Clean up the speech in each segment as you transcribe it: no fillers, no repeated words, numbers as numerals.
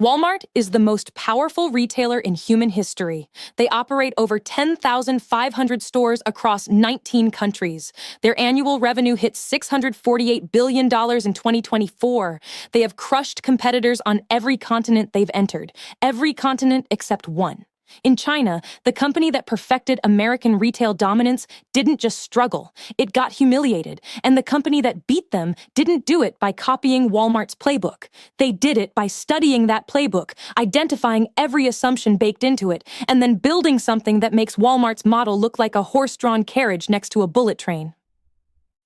Walmart is the most powerful retailer in human history. They operate over 10,500 stores across 19 countries. Their annual revenue hit $648 billion in 2024. They have crushed competitors on every continent they've entered, every continent except one. In China, the company that perfected American retail dominance didn't just struggle, it got humiliated. And the company that beat them didn't do it by copying Walmart's playbook. They did it by studying that playbook, identifying every assumption baked into it, and then building something that makes Walmart's model look like a horse-drawn carriage next to a bullet train.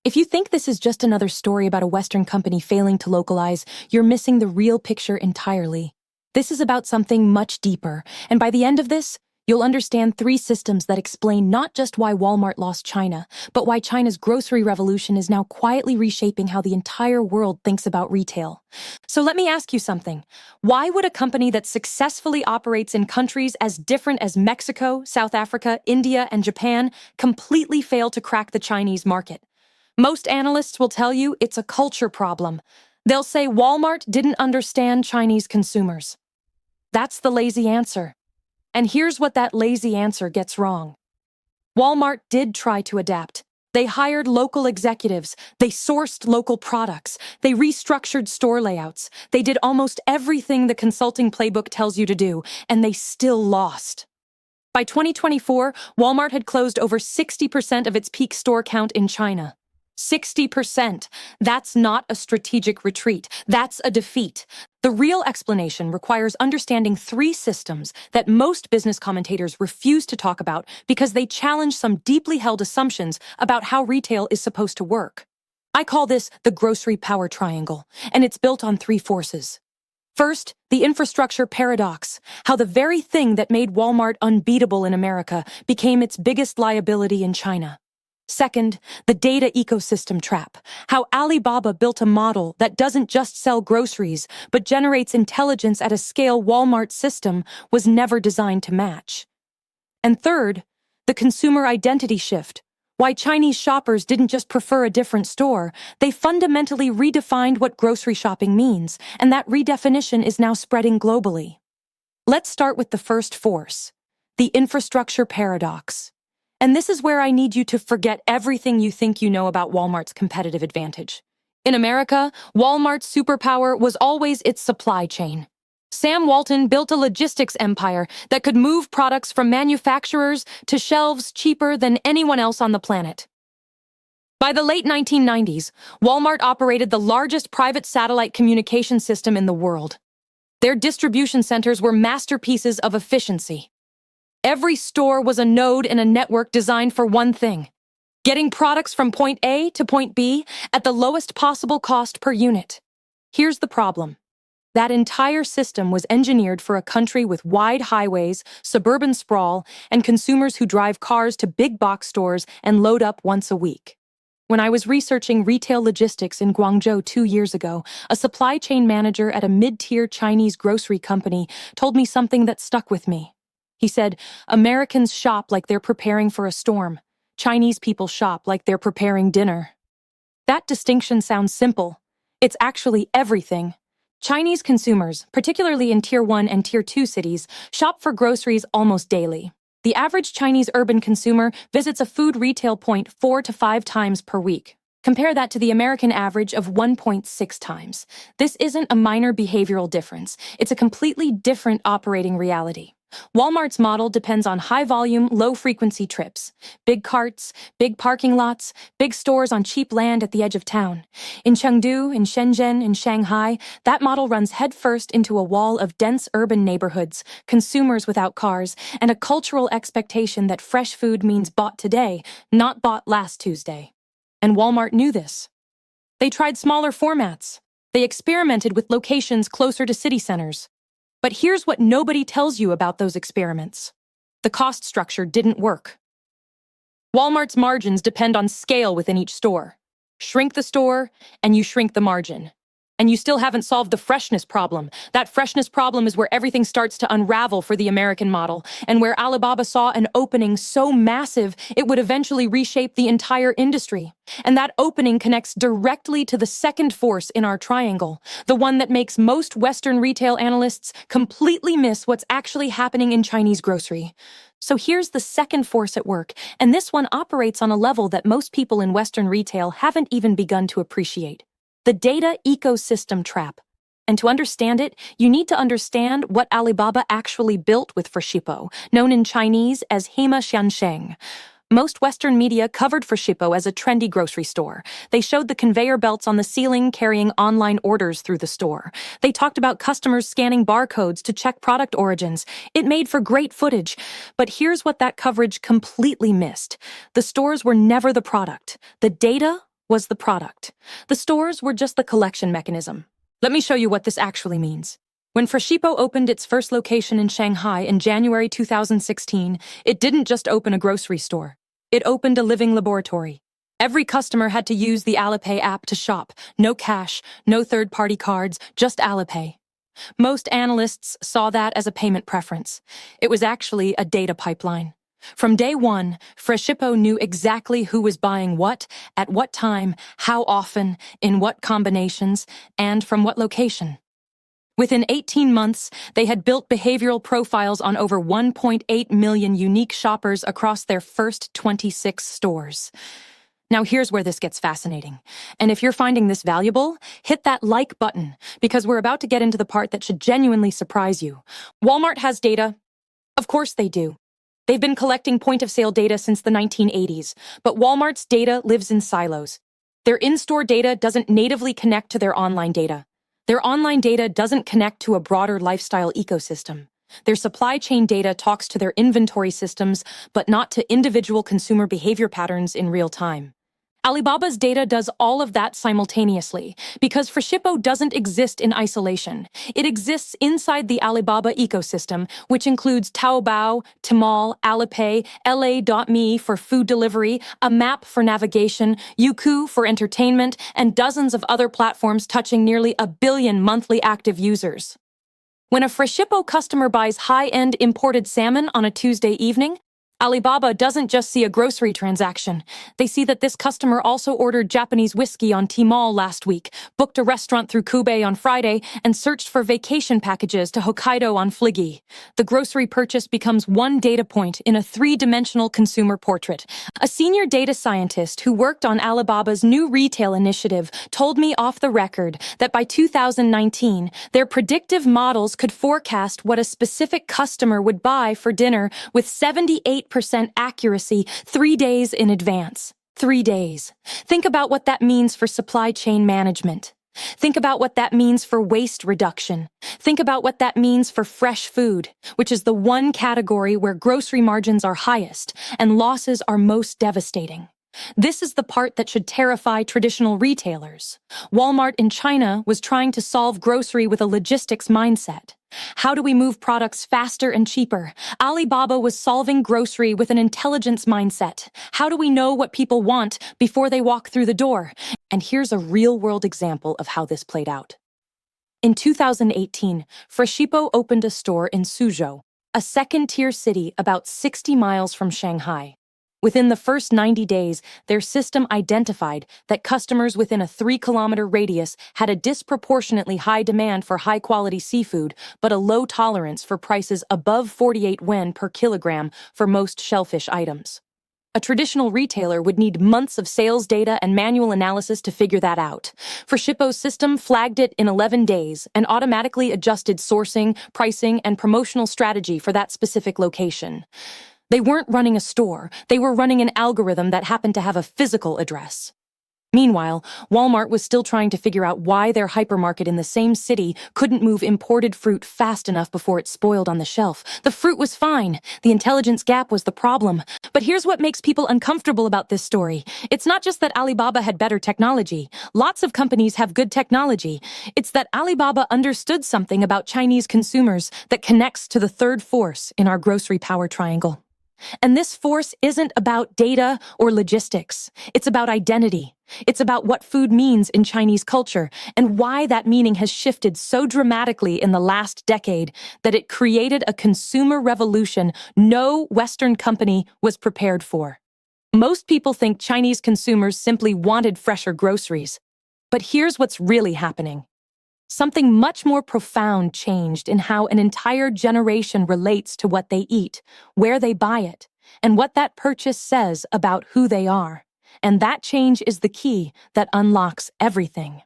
If you think this is just another story about a Western company failing to localize, you're missing the real picture entirely. This is about something much deeper, and by the end of this, you'll understand three systems that explain not just why Walmart lost China, but why China's grocery revolution is now quietly reshaping how the entire world thinks about retail. So let me ask you something. Why would a company that successfully operates in countries as different as Mexico, South Africa, India, and Japan completely fail to crack the Chinese market? Most analysts will tell you it's a culture problem. They'll say Walmart didn't understand Chinese consumers. That's the lazy answer. And here's what that lazy answer gets wrong. Walmart did try to adapt. They hired local executives. They sourced local products. They restructured store layouts. They did almost everything the consulting playbook tells you to do, and they still lost. By 2024, Walmart had closed over 60% of its peak store count in China. 60%. That's not a strategic retreat. That's a defeat. The real explanation requires understanding three systems that most business commentators refuse to talk about because they challenge some deeply held assumptions about how retail is supposed to work. I call this the grocery power triangle, and it's built on three forces. First, the infrastructure paradox, how the very thing that made Walmart unbeatable in America became its biggest liability in China. Second, the data ecosystem trap, how Alibaba built a model that doesn't just sell groceries, but generates intelligence at a scale Walmart's system was never designed to match. And third, the consumer identity shift, why Chinese shoppers didn't just prefer a different store, they fundamentally redefined what grocery shopping means, and that redefinition is now spreading globally. Let's start with the first force, the infrastructure paradox. And this is where I need you to forget everything you think you know about Walmart's competitive advantage. In America, Walmart's superpower was always its supply chain. Sam Walton built a logistics empire that could move products from manufacturers to shelves cheaper than anyone else on the planet. By the late 1990s, Walmart operated the largest private satellite communication system in the world. Their distribution centers were masterpieces of efficiency. Every store was a node in a network designed for one thing: getting products from point A to point B at the lowest possible cost per unit. Here's the problem. That entire system was engineered for a country with wide highways, suburban sprawl, and consumers who drive cars to big box stores and load up once a week. When I was researching retail logistics in Guangzhou 2 years ago, a supply chain manager at a mid-tier Chinese grocery company told me something that stuck with me. He said, Americans shop like they're preparing for a storm. Chinese people shop like they're preparing dinner. That distinction sounds simple. It's actually everything. Chinese consumers, particularly in Tier 1 and Tier 2 cities, shop for groceries almost daily. The average Chinese urban consumer visits a food retail point 4 to 5 times per week. Compare that to the American average of 1.6 times. This isn't a minor behavioral difference. It's a completely different operating reality. Walmart's model depends on high-volume, low-frequency trips. Big carts, big parking lots, big stores on cheap land at the edge of town. In Chengdu, in Shenzhen, in Shanghai, that model runs headfirst into a wall of dense urban neighborhoods, consumers without cars, and a cultural expectation that fresh food means bought today, not bought last Tuesday. And Walmart knew this. They tried smaller formats. They experimented with locations closer to city centers. But here's what nobody tells you about those experiments. The cost structure didn't work. Walmart's margins depend on scale within each store. Shrink the store, and you shrink the margin. And you still haven't solved the freshness problem. That freshness problem is where everything starts to unravel for the American model, and where Alibaba saw an opening so massive it would eventually reshape the entire industry. And that opening connects directly to the second force in our triangle, the one that makes most Western retail analysts completely miss what's actually happening in Chinese grocery. So here's the second force at work, and this one operates on a level that most people in Western retail haven't even begun to appreciate. The data ecosystem trap. And to understand it, you need to understand what Alibaba actually built with Freshippo, known in Chinese as Hema Xiansheng. Most Western media covered Freshippo as a trendy grocery store. They showed the conveyor belts on the ceiling carrying online orders through the store. They talked about customers scanning barcodes to check product origins. It made for great footage. But here's what that coverage completely missed. The stores were never the product. The data was the product. The stores were just the collection mechanism. Let me show you what this actually means. When Freshippo opened its first location in Shanghai in January 2016, it didn't just open a grocery store. It opened a living laboratory. Every customer had to use the Alipay app to shop. No cash, no third-party cards, just Alipay. Most analysts saw that as a payment preference. It was actually a data pipeline. From day one, Freshippo knew exactly who was buying what, at what time, how often, in what combinations, and from what location. Within 18 months, they had built behavioral profiles on over 1.8 million unique shoppers across their first 26 stores. Now here's where this gets fascinating. And if you're finding this valuable, hit that like button, because we're about to get into the part that should genuinely surprise you. Walmart has data. Of course they do. They've been collecting point-of-sale data since the 1980s, but Walmart's data lives in silos. Their in-store data doesn't natively connect to their online data. Their online data doesn't connect to a broader lifestyle ecosystem. Their supply chain data talks to their inventory systems, but not to individual consumer behavior patterns in real time. Alibaba's data does all of that simultaneously, because Freshippo doesn't exist in isolation. It exists inside the Alibaba ecosystem, which includes Taobao, Tmall, Alipay, LA.me for food delivery, a map for navigation, Youku for entertainment, and dozens of other platforms touching nearly 1 billion monthly active users. When a Freshippo customer buys high-end imported salmon on a Tuesday evening, Alibaba doesn't just see a grocery transaction. They see that this customer also ordered Japanese whiskey on Tmall last week, booked a restaurant through Koubei on Friday, and searched for vacation packages to Hokkaido on Fliggy. The grocery purchase becomes one data point in a three-dimensional consumer portrait. A senior data scientist who worked on Alibaba's new retail initiative told me off the record that by 2019, their predictive models could forecast what a specific customer would buy for dinner with 78% accuracy 3 days in advance. 3 days. Think about what that means for supply chain management. Think about what that means for waste reduction. Think about what that means for fresh food, which is the one category where grocery margins are highest and losses are most devastating. This is the part that should terrify traditional retailers. Walmart in China was trying to solve grocery with a logistics mindset. How do we move products faster and cheaper? Alibaba was solving grocery with an intelligence mindset. How do we know what people want before they walk through the door? And here's a real-world example of how this played out. In 2018, Freshippo opened a store in Suzhou, a second-tier city about 60 miles from Shanghai. Within the first 90 days, their system identified that customers within a 3-kilometer radius had a disproportionately high demand for high-quality seafood, but a low tolerance for prices above 48 yuan per kilogram for most shellfish items. A traditional retailer would need months of sales data and manual analysis to figure that out. Freshippo's system flagged it in 11 days and automatically adjusted sourcing, pricing, and promotional strategy for that specific location. They weren't running a store, they were running an algorithm that happened to have a physical address. Meanwhile, Walmart was still trying to figure out why their hypermarket in the same city couldn't move imported fruit fast enough before it spoiled on the shelf. The fruit was fine. The intelligence gap was the problem. But here's what makes people uncomfortable about this story. It's not just that Alibaba had better technology. Lots of companies have good technology. It's that Alibaba understood something about Chinese consumers that connects to the third force in our grocery power triangle. And this force isn't about data or logistics. It's about identity. It's about what food means in Chinese culture and why that meaning has shifted so dramatically in the last decade that it created a consumer revolution no Western company was prepared for. Most people think Chinese consumers simply wanted fresher groceries. But here's what's really happening. Something much more profound changed in how an entire generation relates to what they eat, where they buy it, and what that purchase says about who they are. And that change is the key that unlocks everything.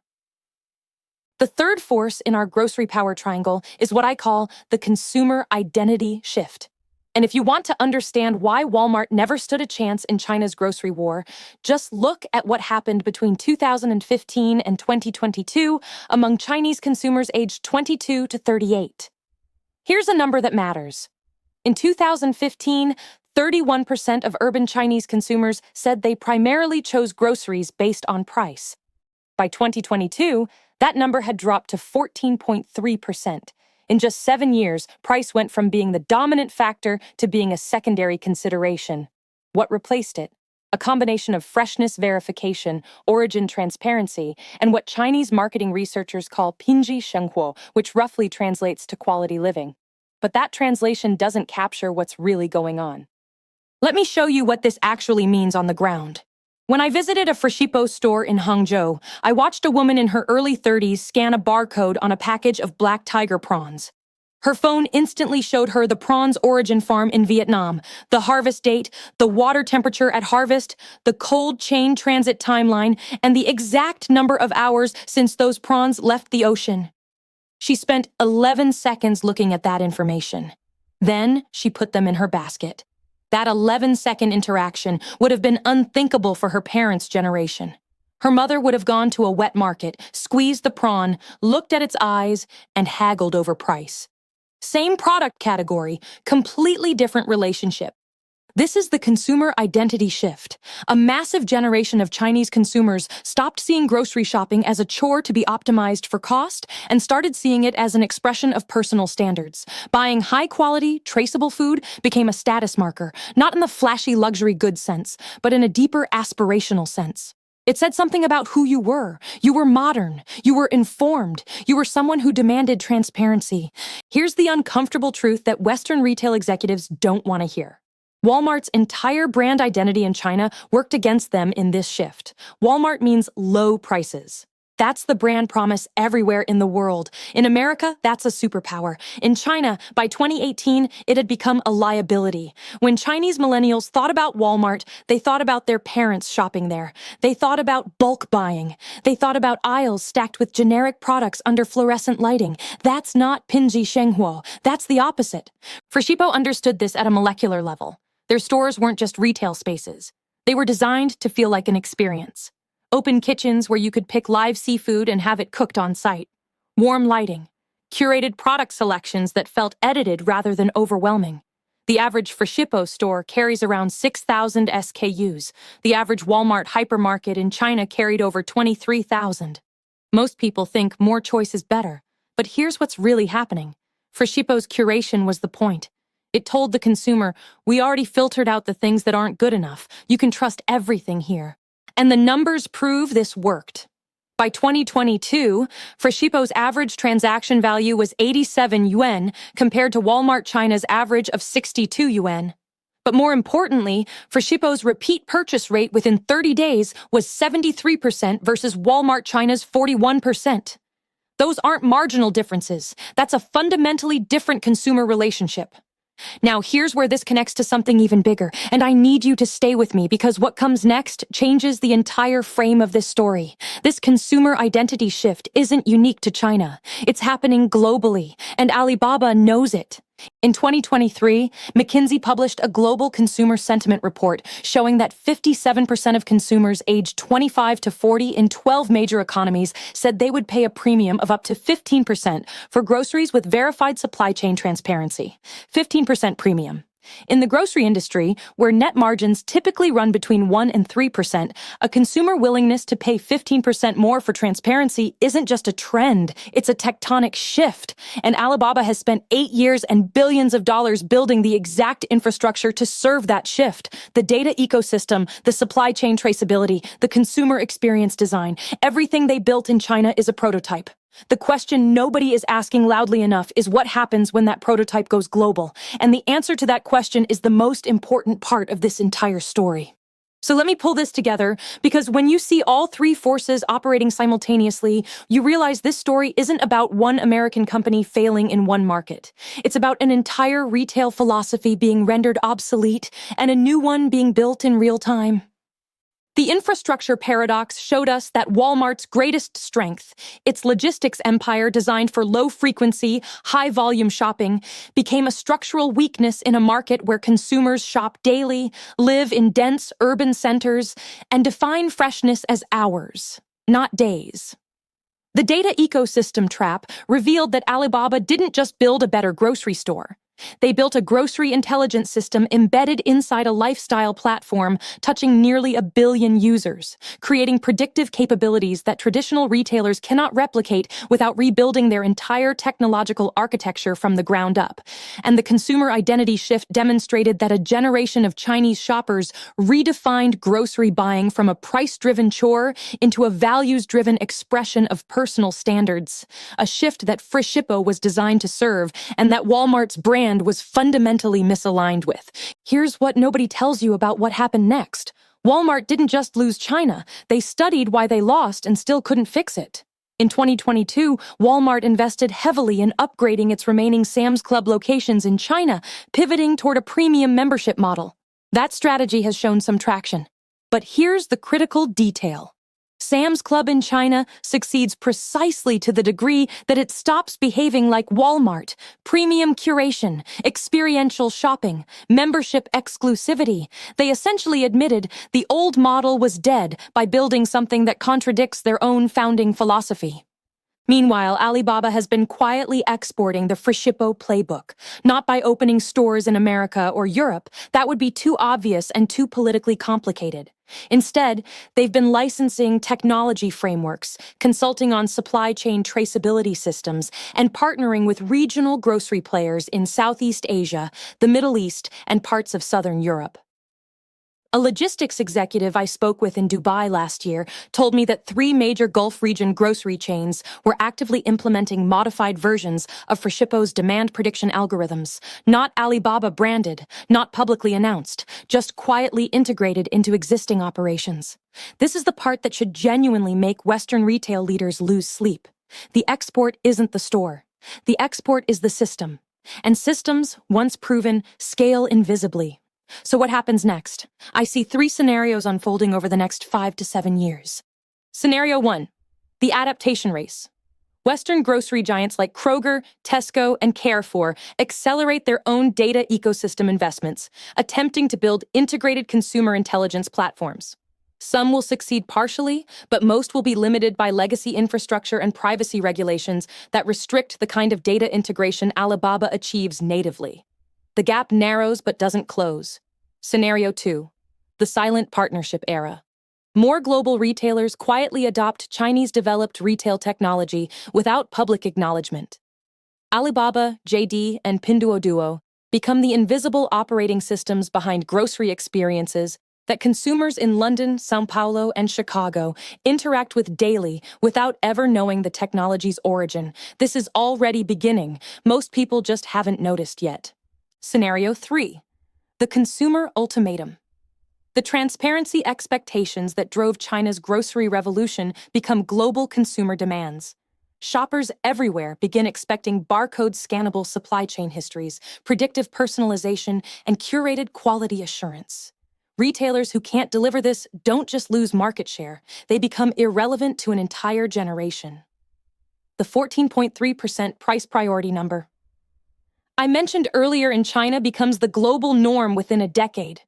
The third force in our grocery power triangle is what I call the consumer identity shift. And if you want to understand why Walmart never stood a chance in China's grocery war, just look at what happened between 2015 and 2022 among Chinese consumers aged 22 to 38. Here's a number that matters. In 2015, 31% of urban Chinese consumers said they primarily chose groceries based on price. By 2022, that number had dropped to 14.3%. In just 7 years, price went from being the dominant factor to being a secondary consideration. What replaced it? A combination of freshness verification, origin transparency, and what Chinese marketing researchers call pinji shenghuo, which roughly translates to quality living. But that translation doesn't capture what's really going on. Let me show you what this actually means on the ground. When I visited a Freshippo store in Hangzhou, I watched a woman in her early 30s scan a barcode on a package of black tiger prawns. Her phone instantly showed her the prawns origin farm in Vietnam, the harvest date, the water temperature at harvest, the cold chain transit timeline, and the exact number of hours since those prawns left the ocean. She spent 11 seconds looking at that information. Then she put them in her basket. That 11-second interaction would have been unthinkable for her parents' generation. Her mother would have gone to a wet market, squeezed the prawn, looked at its eyes, and haggled over price. Same product category, completely different relationship. This is the consumer identity shift. A massive generation of Chinese consumers stopped seeing grocery shopping as a chore to be optimized for cost and started seeing it as an expression of personal standards. Buying high-quality, traceable food became a status marker, not in the flashy luxury goods sense, but in a deeper aspirational sense. It said something about who you were. You were modern. You were informed. You were someone who demanded transparency. Here's the uncomfortable truth that Western retail executives don't want to hear. Walmart's entire brand identity in China worked against them in this shift. Walmart means low prices. That's the brand promise everywhere in the world. In America, that's a superpower. In China, by 2018, it had become a liability. When Chinese millennials thought about Walmart, they thought about their parents shopping there. They thought about bulk buying. They thought about aisles stacked with generic products under fluorescent lighting. That's not pinji shenghuo. That's the opposite. Freshippo understood this at a molecular level. Their stores weren't just retail spaces. They were designed to feel like an experience. Open kitchens where you could pick live seafood and have it cooked on site. Warm lighting. Curated product selections that felt edited rather than overwhelming. The average Freshippo store carries around 6,000 SKUs. The average Walmart hypermarket in China carried over 23,000. Most people think more choice is better, but here's what's really happening. Freshippo's curation was the point. It told the consumer, we already filtered out the things that aren't good enough. You can trust everything here. And the numbers prove this worked. By 2022, Freshippo's average transaction value was 87 yuan compared to Walmart China's average of 62 yuan. But more importantly, Freshippo's repeat purchase rate within 30 days was 73% versus Walmart China's 41%. Those aren't marginal differences. That's a fundamentally different consumer relationship. Now, here's where this connects to something even bigger, and I need you to stay with me because what comes next changes the entire frame of this story. This consumer identity shift isn't unique to China. It's happening globally, and Alibaba knows it. In 2023, McKinsey published a global consumer sentiment report showing that 57% of consumers aged 25 to 40 in 12 major economies said they would pay a premium of up to 15% for groceries with verified supply chain transparency. 15% premium. In the grocery industry, where net margins typically run between 1 and 3%, a consumer willingness to pay 15% more for transparency isn't just a trend, it's a tectonic shift. And Alibaba has spent 8 years and billions of dollars building the exact infrastructure to serve that shift. The data ecosystem, the supply chain traceability, the consumer experience design, everything they built in China is a prototype. The question nobody is asking loudly enough is what happens when that prototype goes global. And the answer to that question is the most important part of this entire story. So let me pull this together, because when you see all three forces operating simultaneously, you realize this story isn't about one American company failing in one market. It's about an entire retail philosophy being rendered obsolete and a new one being built in real time. The infrastructure paradox showed us that Walmart's greatest strength, its logistics empire designed for low-frequency, high-volume shopping, became a structural weakness in a market where consumers shop daily, live in dense urban centers, and define freshness as hours, not days. The data ecosystem trap revealed that Alibaba didn't just build a better grocery store. They built a grocery intelligence system embedded inside a lifestyle platform touching nearly 1 billion users, creating predictive capabilities that traditional retailers cannot replicate without rebuilding their entire technological architecture from the ground up. And the consumer identity shift demonstrated that a generation of Chinese shoppers redefined grocery buying from a price-driven chore into a values-driven expression of personal standards, a shift that Freshippo was designed to serve and that Walmart's brand was fundamentally misaligned with. Here's what nobody tells you about what happened next. Walmart didn't just lose China, they studied why they lost and still couldn't fix it. In 2022, Walmart invested heavily in upgrading its remaining Sam's Club locations in China, pivoting toward a premium membership model. That strategy has shown some traction. But here's the critical detail. Sam's Club in China succeeds precisely to the degree that it stops behaving like Walmart: premium curation, experiential shopping, membership exclusivity. They essentially admitted the old model was dead by building something that contradicts their own founding philosophy. Meanwhile, Alibaba has been quietly exporting the Freshippo playbook, not by opening stores in America or Europe. That would be too obvious and too politically complicated. Instead, they've been licensing technology frameworks, consulting on supply chain traceability systems, and partnering with regional grocery players in Southeast Asia, the Middle East, and parts of Southern Europe. A logistics executive I spoke with in Dubai last year told me that 3 major Gulf region grocery chains were actively implementing modified versions of Freshippo's demand prediction algorithms, not Alibaba branded, not publicly announced, just quietly integrated into existing operations. This is the part that should genuinely make Western retail leaders lose sleep. The export isn't the store. The export is the system. And systems, once proven, scale invisibly. So what happens next? I see 3 scenarios unfolding over the next 5 to 7 years. Scenario 1. The adaptation race. Western grocery giants like Kroger, Tesco, and Carrefour accelerate their own data ecosystem investments, attempting to build integrated consumer intelligence platforms. Some will succeed partially, but most will be limited by legacy infrastructure and privacy regulations that restrict the kind of data integration Alibaba achieves natively. The gap narrows but doesn't close. Scenario 2. The silent partnership era. More global retailers quietly adopt Chinese-developed retail technology without public acknowledgement. Alibaba, JD, and Pinduoduo become the invisible operating systems behind grocery experiences that consumers in London, São Paulo, and Chicago interact with daily without ever knowing the technology's origin. This is already beginning. Most people just haven't noticed yet. Scenario 3. The consumer ultimatum. The transparency expectations that drove China's grocery revolution become global consumer demands. Shoppers everywhere begin expecting barcode-scannable supply chain histories, predictive personalization, and curated quality assurance. Retailers who can't deliver this don't just lose market share, they become irrelevant to an entire generation. The 14.3% price priority number. I mentioned earlier in China becomes the global norm within a decade.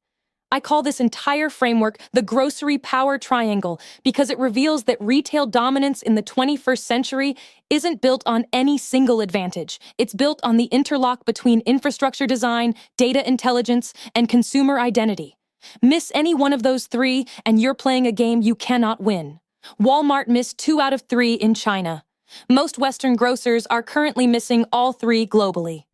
I call this entire framework the grocery power triangle because it reveals that retail dominance in the 21st century isn't built on any single advantage. It's built on the interlock between infrastructure design, data intelligence, and consumer identity. Miss any one of those three, and you're playing a game you cannot win. Walmart missed 2 out of 3 in China. Most Western grocers are currently missing all 3 globally.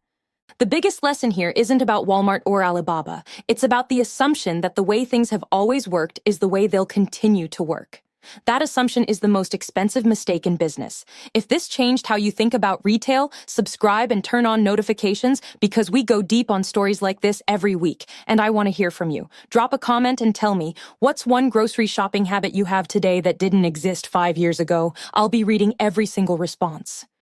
The biggest lesson here isn't about Walmart or Alibaba. It's about the assumption that the way things have always worked is the way they'll continue to work. That assumption is the most expensive mistake in business. If this changed how you think about retail, subscribe and turn on notifications because we go deep on stories like this every week, and I want to hear from you. Drop a comment and tell me, what's one grocery shopping habit you have today that didn't exist 5 years ago? I'll be reading every single response.